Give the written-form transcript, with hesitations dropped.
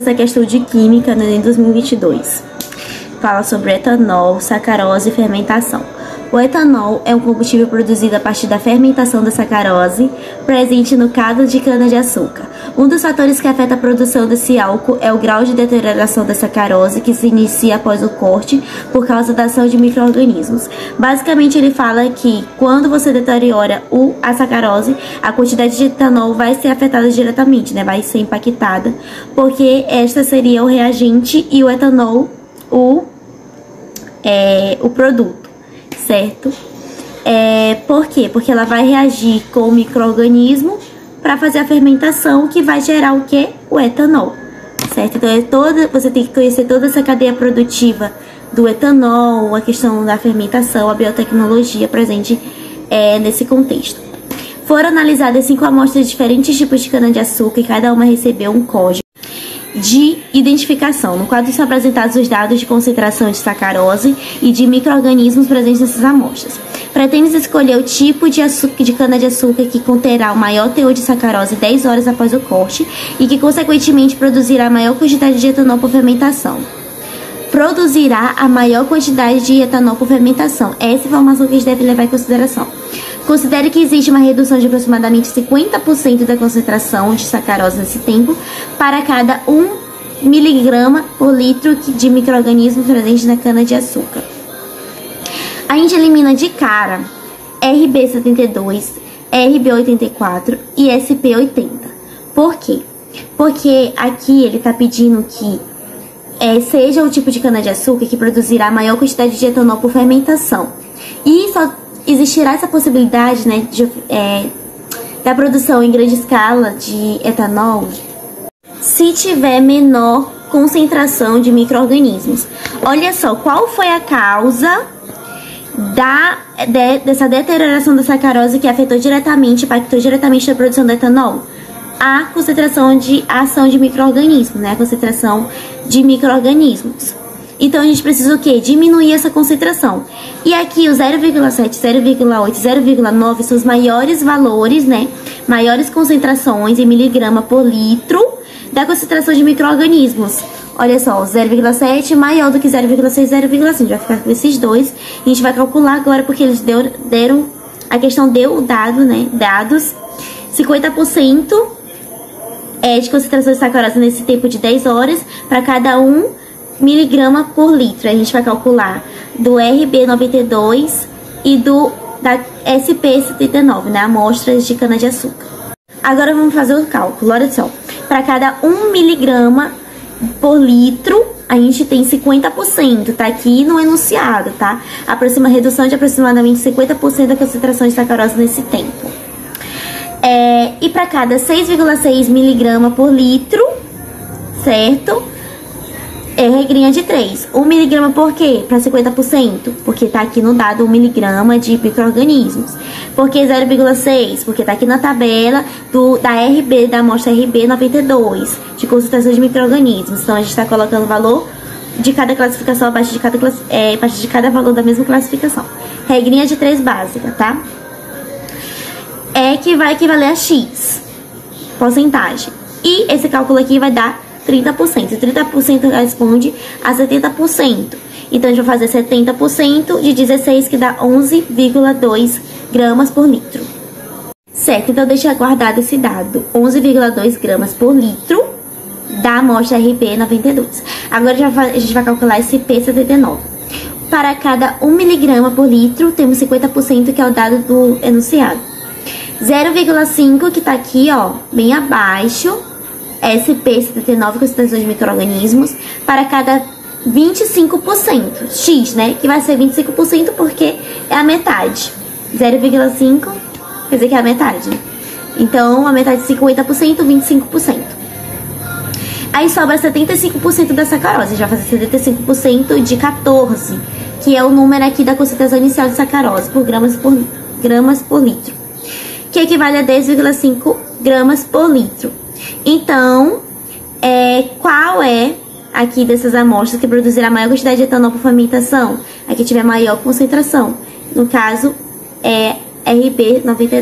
Essa questão de química, né, em 2022. Fala sobre etanol, sacarose e fermentação. O etanol é um combustível produzido a partir da fermentação da sacarose, presente no caldo de cana-de-açúcar. Um dos fatores que afeta a produção desse álcool é o grau de deterioração da sacarose, que se inicia após o corte por causa da ação de micro-organismos. Basicamente, ele fala que quando você deteriora a sacarose, a quantidade de etanol vai ser afetada diretamente, né? Vai ser impactada, porque esta seria o reagente e o etanol o produto, certo? Por quê? Porque ela vai reagir com o micro-organismo para fazer a fermentação, que vai gerar o quê? O etanol, certo? Então você tem que conhecer toda essa cadeia produtiva do etanol, a questão da fermentação, a biotecnologia presente nesse contexto. Foram analisadas 5 amostras de diferentes tipos de cana-de-açúcar e cada uma recebeu um código de identificação. No quadro são apresentados os dados de concentração de sacarose e de micro-organismos presentes nessas amostras. Pretende-se escolher o tipo de cana-de-açúcar que conterá o maior teor de sacarose 10 horas após o corte e que, consequentemente, produzirá a maior quantidade de etanol por fermentação. Produzirá a maior quantidade de etanol por fermentação. É essa informação que a gente deve levar em consideração. Considere que existe uma redução de aproximadamente 50% da concentração de sacarose nesse tempo para cada 1 miligrama por litro de micro-organismos presentes na cana-de-açúcar. A gente elimina de cara RB72, RB84 e SP80. Por quê? Porque aqui ele está pedindo que seja o tipo de cana-de-açúcar que produzirá a maior quantidade de etanol por fermentação. E só existirá essa possibilidade, né, da produção em grande escala de etanol se tiver menor concentração de micro-organismos. Olha só, qual foi a causa dessa deterioração da sacarose que impactou diretamente na produção do etanol? A concentração de ação de micro-organismos, né? A concentração de micro-organismos. Então, a gente precisa o quê? Diminuir essa concentração. E aqui, o 0,7, 0,8, 0,9 são os maiores valores, né? Maiores concentrações em miligrama por litro da concentração de micro-organismos. Olha só, o 0,7 maior do que 0,6, 0,5. A gente vai ficar com esses dois. E a gente vai calcular agora, porque eles deram... A questão deu o dado, né? Dados. 50% de concentração de sacarose nesse tempo de 10 horas para cada 1 miligrama por litro. A gente vai calcular do RB92 e da SP79, né? Amostras de cana-de-açúcar. Agora vamos fazer o cálculo. Olha só. Para cada 1 miligrama por litro, a gente tem 50%. Tá aqui no enunciado, tá? Redução de aproximadamente 50% da concentração de sacarose nesse tempo. E para cada 6,6 miligrama por litro, certo? Regrinha de 3. 1 miligrama por quê? Para 50%? Porque tá aqui no dado 1 miligrama de micro-organismos. Por que 0,6? Porque tá aqui na tabela da amostra RB92, de concentração de micro-organismos. Então, a gente tá colocando o valor de cada classificação abaixo de cada valor da mesma classificação. Regrinha de 3 básica, tá? Que vai equivaler a X, porcentagem. E esse cálculo aqui vai dar 30%. 30% responde a 70%. Então, a gente vai fazer 70% de 16, que dá 11,2 gramas por litro. Certo? Então, deixa guardado esse dado. 11,2 gramas por litro da amostra RB92. Agora, a gente vai calcular esse P79. Para cada 1 miligrama por litro, temos 50%, que é o dado do enunciado. 0,5, que tá aqui, ó, bem abaixo, SP79, concentração de micro-organismos, para cada 25%, X, né, que vai ser 25% porque é a metade. 0,5 quer dizer que é a metade. Então, a metade de 50%, 25%. Aí sobra 75% da sacarose, a gente vai fazer 75% de 14, que é o número aqui da concentração inicial de sacarose por gramas por litro. Que equivale a 10,5 gramas por litro. Então, qual é aqui dessas amostras que produzirá a maior quantidade de etanol por fermentação? Aqui tiver maior concentração. No caso, é RB92.